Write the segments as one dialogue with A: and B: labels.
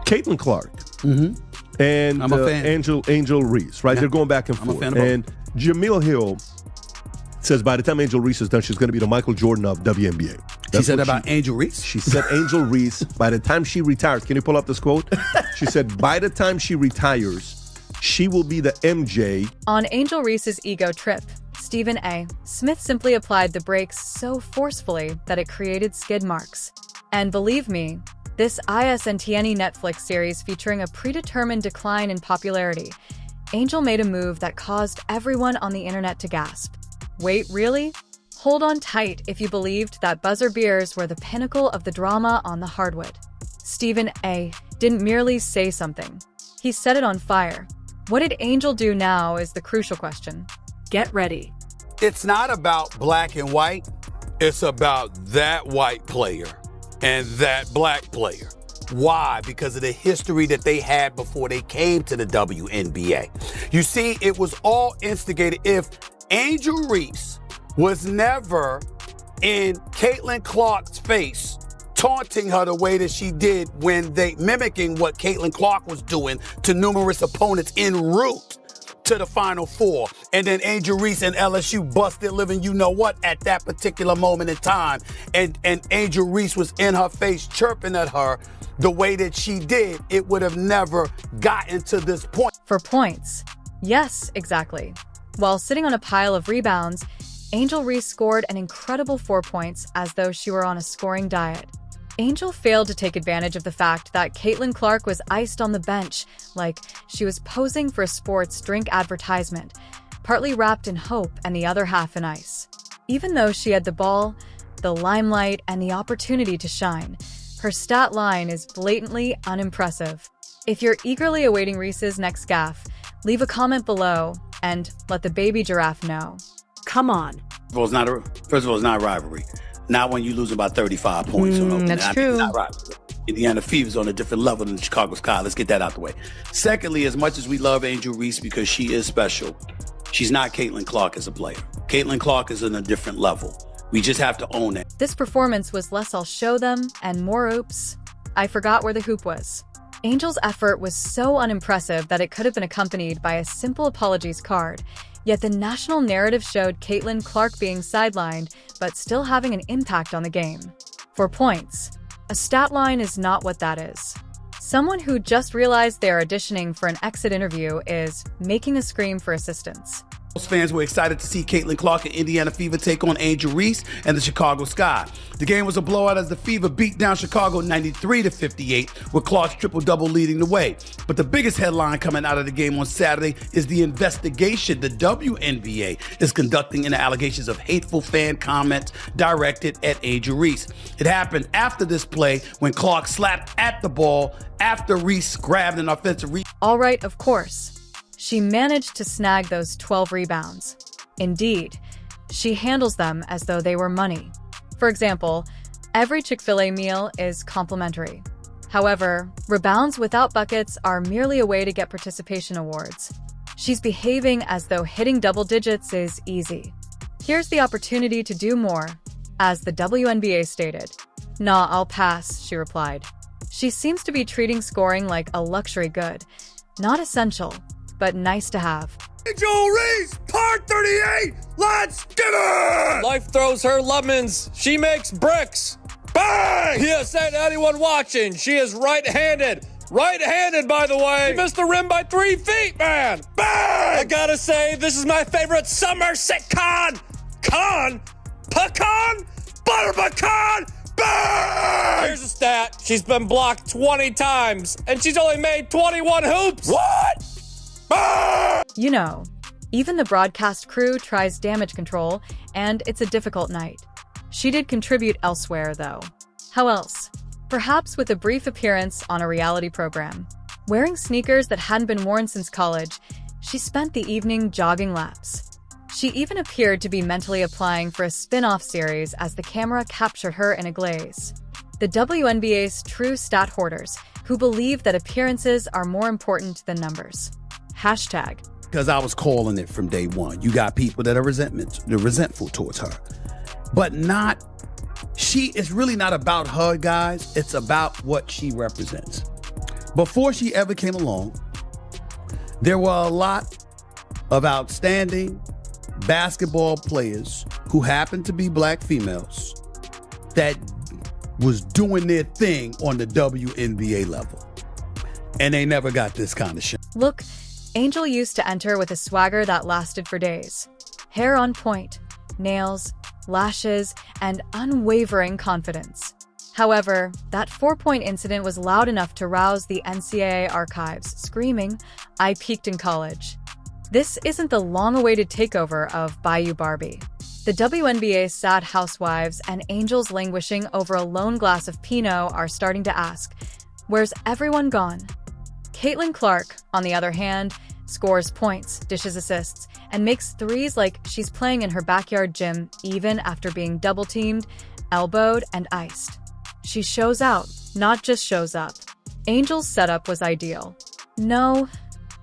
A: Caitlin Clark and
B: I'm a fan.
A: Angel Reese, right?
B: Yeah.
A: They're going back and
B: I'm a
A: forth.
B: fan of both.
A: And Jamil Hill says by the time Angel Reese is done, she's going to be the Michael Jordan of WNBA.
B: She said about Angel Reese?
A: She said Angel Reese, by the time she retires, can you pull up this quote? She said, by the time she retires, she will be the MJ.
C: On Angel Reese's ego trip, Stephen A. Smith simply applied the brakes so forcefully that it created skid marks. And believe me, this ISNTNE Netflix series featuring a predetermined decline in popularity, Angel made a move that caused everyone on the internet to gasp. Wait, really? Hold on tight if you believed that buzzer beers were the pinnacle of the drama on the hardwood. Stephen A. didn't merely say something. He set it on fire. What did Angel do now is the crucial question. Get ready.
D: It's not about black and white. It's about that white player and that black player. Why? Because of the history that they had before they came to the WNBA. You see, it was all instigated. If Angel Reese was never in Caitlin Clark's face, taunting her the way that she did when mimicking what Caitlin Clark was doing to numerous opponents en route to the Final Four. And then Angel Reese and LSU busted living you know what at that particular moment in time. And Angel Reese was in her face chirping at her the way that she did. It would have never gotten to this point.
C: For points. Yes, exactly. While sitting on a pile of rebounds, Angel Reese scored an incredible 4 points as though she were on a scoring diet. Angel failed to take advantage of the fact that Caitlin Clark was iced on the bench, like she was posing for a sports drink advertisement, partly wrapped in hope and the other half in ice. Even though she had the ball, the limelight, and the opportunity to shine, her stat line is blatantly unimpressive. If you're eagerly awaiting Reese's next gaffe, leave a comment below and let the baby giraffe know. Come on.
B: First of all, it's not a rivalry. Not when you lose about 35 points.
C: That's true.
B: It's not rivalry. Indiana Fever's on a different level than the Chicago Sky. Let's get that out the way. Secondly, as much as we love Angel Reese because she is special, she's not Caitlin Clark as a player. Caitlin Clark is on a different level. We just have to own it.
C: This performance was less I'll show them and more oops. I forgot where the hoop was. Angel's effort was so unimpressive that it could have been accompanied by a simple apologies card. Yet the national narrative showed Caitlin Clark being sidelined, but still having an impact on the game. For points, a stat line is not what that is. Someone who just realized they are auditioning for an exit interview is making a scream for assistance.
B: Most fans were excited to see Caitlin Clark and Indiana Fever take on Angel Reese and the Chicago Sky. The game was a blowout as the Fever beat down Chicago 93-58, with Clark's triple-double leading the way. But the biggest headline coming out of the game on Saturday is the investigation the WNBA is conducting into allegations of hateful fan comments directed at Angel Reese. It happened after this play when Clark slapped at the ball after Reese grabbed an offensive rebound.
C: All right, of course. She managed to snag those 12 rebounds. Indeed, she handles them as though they were money. For example, every Chick-fil-A meal is complimentary. However, rebounds without buckets are merely a way to get participation awards. She's behaving as though hitting double digits is easy. Here's the opportunity to do more, as the WNBA stated. Nah, I'll pass, she replied. She seems to be treating scoring like a luxury good, not essential, but nice to have.
D: Angel Reese, part 38, let's get it!
E: Life throws her lemons. She makes bricks.
D: Bang!
E: PSA to anyone watching, she is right-handed. Right-handed, by the way. She missed the rim by 3 feet, man.
D: Bang!
E: I gotta say, this is my favorite summer sitcom. Pecan? Butter pecan?
D: Bang!
E: Here's a stat. She's been blocked 20 times, and she's only made 21 hoops.
D: What? Bang!
C: You know, even the broadcast crew tries damage control, and it's a difficult night. She did contribute elsewhere, though. How else? Perhaps with a brief appearance on a reality program. Wearing sneakers that hadn't been worn since college, she spent the evening jogging laps. She even appeared to be mentally applying for a spin-off series as the camera captured her in a glaze. The WNBA's true stat hoarders, who believe that appearances are more important than numbers. Hashtag.
B: Because I was calling it from day one. You got people that are resentful towards her. But it's really not about her, guys. It's about what she represents. before she ever came along, there were a lot of outstanding basketball players who happened to be black females that was doing their thing on the WNBA level. And they never got this kind of shit.
C: Look, Angel used to enter with a swagger that lasted for days. Hair on point, nails, lashes, and unwavering confidence. However, that 4-point incident was loud enough to rouse the NCAA archives, screaming, "I peaked in college." This isn't the long-awaited takeover of Bayou Barbie. The WNBA's sad housewives and Angels languishing over a lone glass of Pinot are starting to ask, where's everyone gone? Caitlin Clark, on the other hand, scores points, dishes assists, and makes threes like she's playing in her backyard gym even after being double-teamed, elbowed, and iced. She shows out, not just shows up. Angel's setup was ideal. No,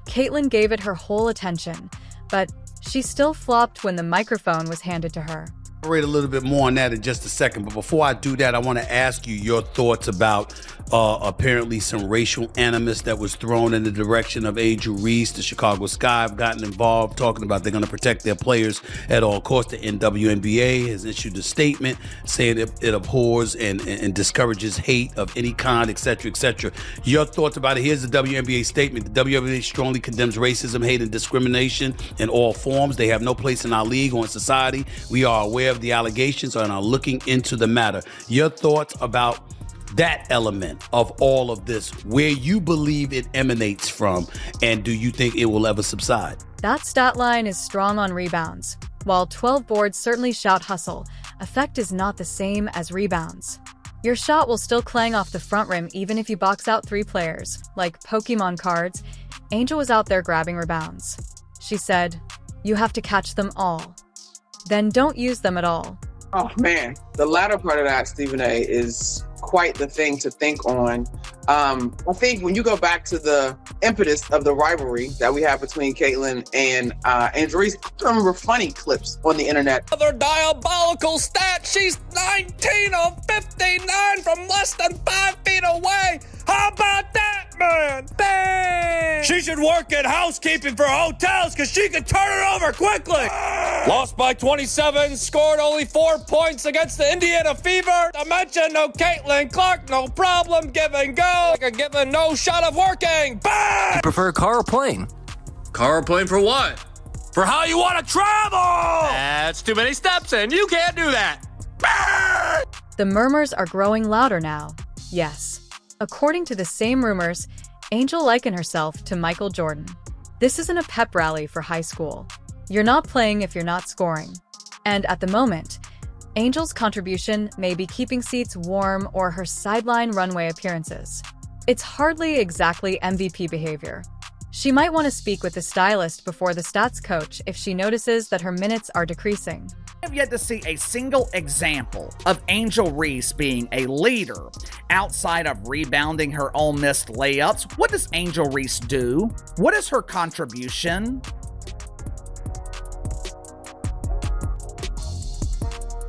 C: Caitlin gave it her whole attention, but she still flopped when the microphone was handed to her.
B: I'll read a little bit more on that in just a second, but before I do that, I want to ask you your thoughts about apparently some racial animus that was thrown in the direction of Angel Reese. The Chicago Sky have gotten involved, talking about they're going to protect their players at all costs. The WNBA has issued a statement saying it abhors and discourages hate of any kind, etc., etc. Your thoughts about it? Here's the WNBA statement. The WNBA strongly condemns racism, hate, and discrimination in all forms. They have no place in our league or in society. We are aware of the allegations and are looking into the matter. Your thoughts about that element of all of this, where you believe it emanates from, and do you think it will ever subside?
C: That stat line is strong on rebounds. While 12 boards certainly shout hustle, effect is not the same as rebounds. Your shot will still clang off the front rim even if you box out 3 players. Like Pokemon cards, Angel was out there grabbing rebounds. She said, "You have to catch them all. Then don't use them at all."
F: Oh man, the latter part of that, Stephen A., is quite the thing to think on. I think when you go back to the impetus of the rivalry that we have between Caitlin and Angel Reese, I remember funny clips on the internet.
E: Another diabolical stat. She's 19 of 59 from less than 5 feet away. How about that, man? Bang! She should work at housekeeping for hotels because she can turn it over quickly. Lost by 27, scored only 4 points against the Indiana Fever. I mentioned no Caitlin Clark, no problem, give and go. Like a given no shot of working. Bang!
G: You prefer a car or plane?
E: Car or plane for what? For how you want to travel! That's too many steps and you can't do that. Bang!
C: The murmurs are growing louder now. Yes. According to the same rumors, Angel likened herself to Michael Jordan. This isn't a pep rally for high school. You're not playing if you're not scoring. And at the moment, Angel's contribution may be keeping seats warm or her sideline runway appearances. It's hardly exactly MVP behavior. She might want to speak with the stylist before the stats coach if she notices that her minutes are decreasing.
H: I have yet to see a single example of Angel Reese being a leader. Outside of rebounding her own missed layups, what does Angel Reese do? What is her contribution?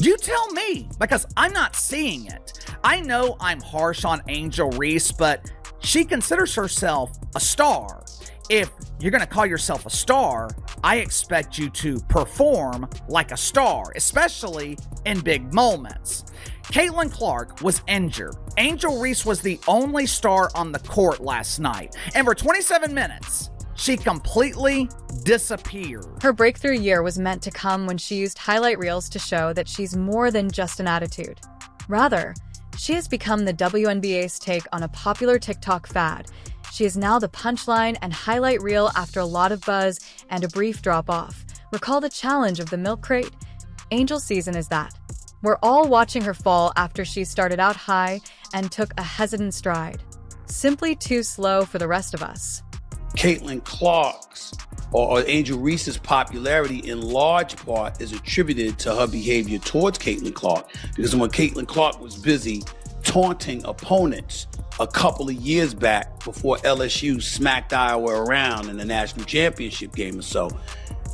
H: You tell me, because I'm not seeing it. I know I'm harsh on Angel Reese, but she considers herself a star. If you're going to call yourself a star, I expect you to perform like a star, especially in big moments. Caitlin Clark was injured. Angel Reese was the only star on the court last night. And for 27 minutes, she completely disappeared.
C: Her breakthrough year was meant to come when she used highlight reels to show that she's more than just an attitude. Rather, she has become the WNBA's take on a popular TikTok fad. She is now the punchline and highlight reel after a lot of buzz and a brief drop-off. Recall the challenge of the milk crate? Angel season is that. We're all watching her fall after she started out high and took a hesitant stride. Simply too slow for the rest of us.
B: Caitlin Clark's or Angel Reese's popularity in large part is attributed to her behavior towards Caitlin Clark, because when Caitlin Clark was busy taunting opponents a couple of years back before LSU smacked Iowa around in the national championship game or so,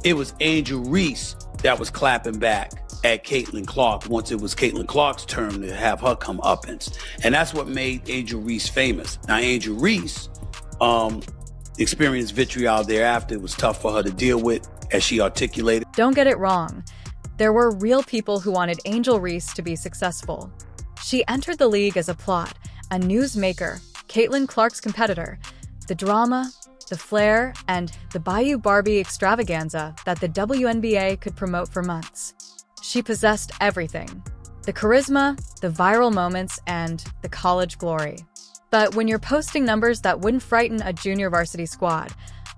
B: it was Angel Reese that was clapping back at Caitlin Clark once it was Caitlin Clark's turn to have her comeuppance. And that's what made Angel Reese famous. Now, Angel Reese experienced vitriol thereafter. It was tough for her to deal with, as she articulated.
C: Don't get it wrong. There were real people who wanted Angel Reese to be successful. She entered the league as a plot, a newsmaker, Caitlin Clark's competitor. The drama, the flair, and the Bayou Barbie extravaganza that the WNBA could promote for months. She possessed everything: the charisma, the viral moments, and the college glory. But when you're posting numbers that wouldn't frighten a junior varsity squad,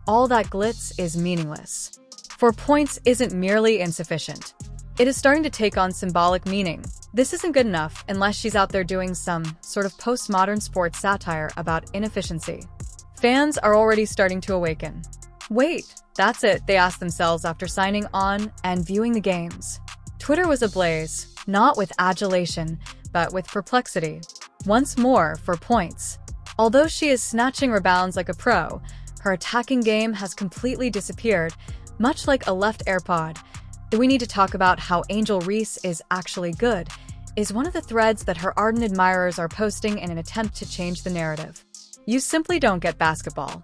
C: all that glitz is meaningless. 4 points isn't merely insufficient. It is starting to take on symbolic meaning. This isn't good enough unless she's out there doing some sort of postmodern sports satire about inefficiency. Fans are already starting to awaken. Wait, that's it, they ask themselves after signing on and viewing the games. Twitter was ablaze, not with adulation, but with perplexity. Once more, for points. Although she is snatching rebounds like a pro, her attacking game has completely disappeared, much like a left AirPod. We need to talk about how Angel Reese is actually good, is one of the threads that her ardent admirers are posting in an attempt to change the narrative. You simply don't get basketball.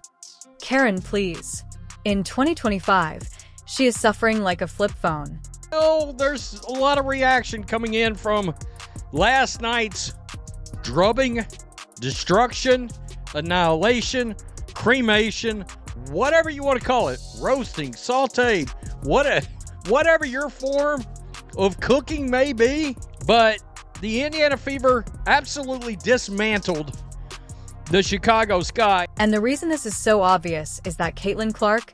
C: Karen, please. In 2025, she is suffering like a flip phone.
E: Oh, there's a lot of reaction coming in from last night's drubbing, destruction, annihilation, cremation, whatever you want to call it, roasting, sauteed, whatever your form of cooking may be. But the Indiana Fever absolutely dismantled the Chicago Sky.
C: And the reason this is so obvious is that Caitlin Clark,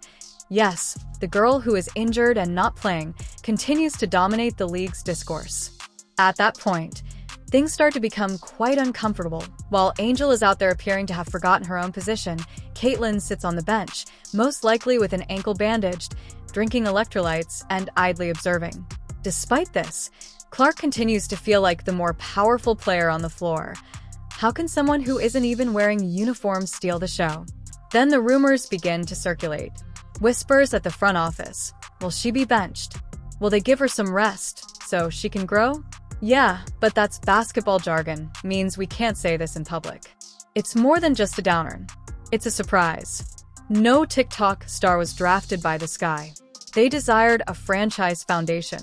C: yes, the girl who is injured and not playing, continues to dominate the league's discourse. At that point, things start to become quite uncomfortable. While Angel is out there appearing to have forgotten her own position, Caitlin sits on the bench, most likely with an ankle bandaged, drinking electrolytes and idly observing. Despite this, Clark continues to feel like the more powerful player on the floor. How can someone who isn't even wearing uniform steal the show? Then the rumors begin to circulate. Whispers at the front office. Will she be benched? Will they give her some rest so she can grow? Yeah, but that's basketball jargon, means we can't say this in public. It's more than just a downer. It's a surprise. No TikTok star was drafted by the Sky. They desired a franchise foundation.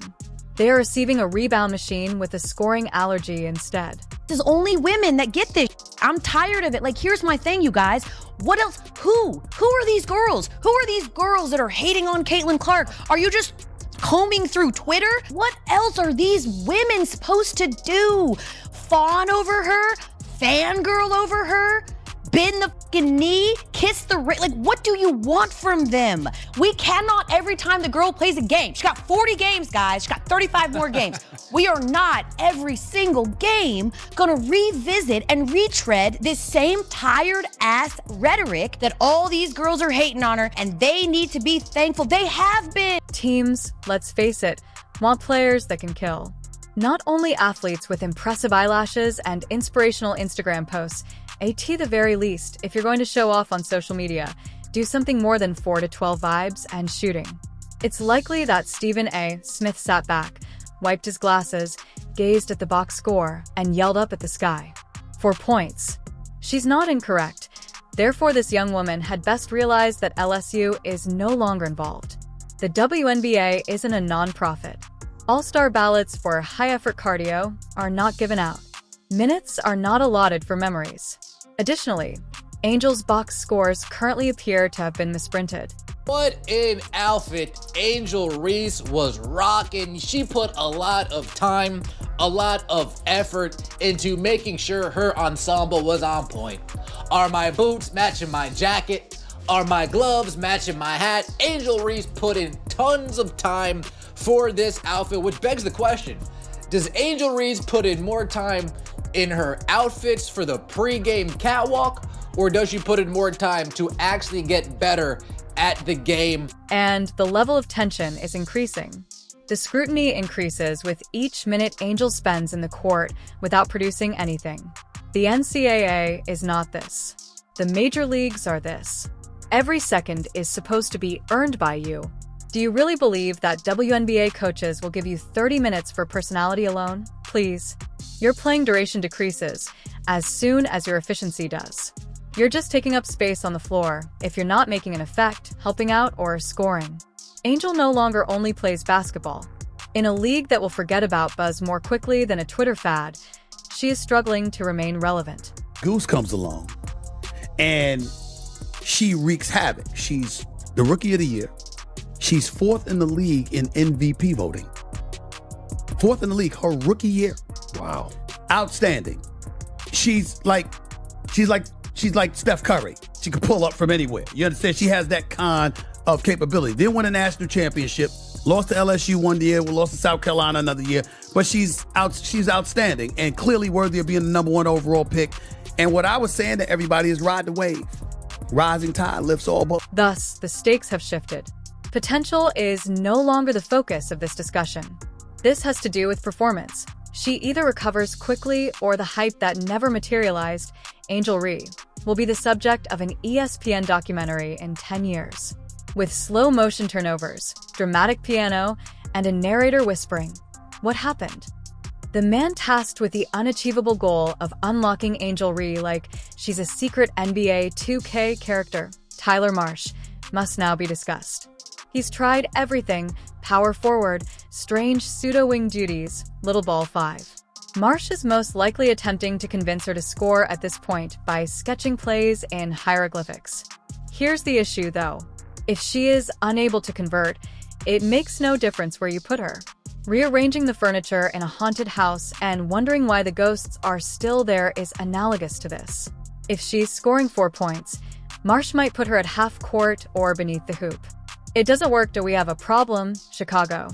C: They are receiving a rebound machine with a scoring allergy instead.
G: There's only women that get this. I'm tired of it. Like, here's my thing, you guys. What else? Who are these girls? Who are these girls that are hating on Caitlin Clark? Are you just combing through Twitter? What else are these women supposed to do? Fawn over her? Fangirl over her? Bend the fucking knee? Kiss the ring? Like, what do you want from them? We cannot, every time the girl plays a game. She got 40 games, guys. She got 35 more games. We are not, every single game, gonna revisit and retread this same tired-ass rhetoric that all these girls are hating on her, and they need to be thankful they have been.
C: Teams, let's face it, want players that can kill. Not only athletes with impressive eyelashes and inspirational Instagram posts. At the very least, if you're going to show off on social media, do something more than 4 to 12 vibes and shooting. It's likely that Stephen A. Smith sat back, wiped his glasses, gazed at the box score, and yelled up at the sky. 4 points. She's not incorrect. Therefore, this young woman had best realize that LSU is no longer involved. The WNBA isn't a non-profit. All-star ballots for high-effort cardio are not given out. Minutes are not allotted for memories. Additionally, Angel's box scores currently appear to have been misprinted.
I: What an outfit Angel Reese was rocking. She put a lot of time, a lot of effort into making sure her ensemble was on point. Are my boots matching my jacket? Are my gloves matching my hat? Angel Reese put in tons of time for this outfit, which begs the question, does Angel Reese put in more time in her outfits for the pre-game catwalk, or does she put in more time to actually get better at the game?
C: And the level of tension is increasing. The scrutiny increases with each minute Angel spends in the court without producing anything. The NCAA is not this. The major leagues are this. Every second is supposed to be earned by you. Do you really believe that WNBA coaches will give you 30 minutes for personality alone? Please. Your playing duration decreases as soon as your efficiency does. You're just taking up space on the floor if you're not making an effect, helping out, or scoring. Angel no longer only plays basketball. In a league that will forget about Buzz more quickly than a Twitter fad, she is struggling to remain relevant.
B: Goose comes along, and she wreaks havoc. She's the Rookie of the Year. She's 4th in the league in MVP voting. 4th in the league, her rookie year.
A: Wow.
B: Outstanding. She's like Steph Curry. She can pull up from anywhere. You understand? She has that kind of capability. Then won a national championship. Lost to LSU one year. We lost to South Carolina another year. But she's outstanding and clearly worthy of being the number 1 overall pick. And what I was saying to everybody is ride the wave. Rising tide lifts all boats.
C: Thus, the stakes have shifted. Potential is no longer the focus of this discussion. This has to do with performance. She either recovers quickly or the hype that never materialized, Angel Reese, will be the subject of an ESPN documentary in 10 years. With slow motion turnovers, dramatic piano, and a narrator whispering, "What happened?" The man tasked with the unachievable goal of unlocking Angel Reese like she's a secret NBA 2K character, Tyler Marsh, must now be discussed. He's tried everything: power forward, strange pseudo-wing duties, little ball 5. Marsh is most likely attempting to convince her to score at this point by sketching plays in hieroglyphics. Here's the issue, though. If she is unable to convert, it makes no difference where you put her. Rearranging the furniture in a haunted house and wondering why the ghosts are still there is analogous to this. If she's scoring 4 points, Marsh might put her at half court or beneath the hoop. It doesn't work. Do we have a problem, Chicago?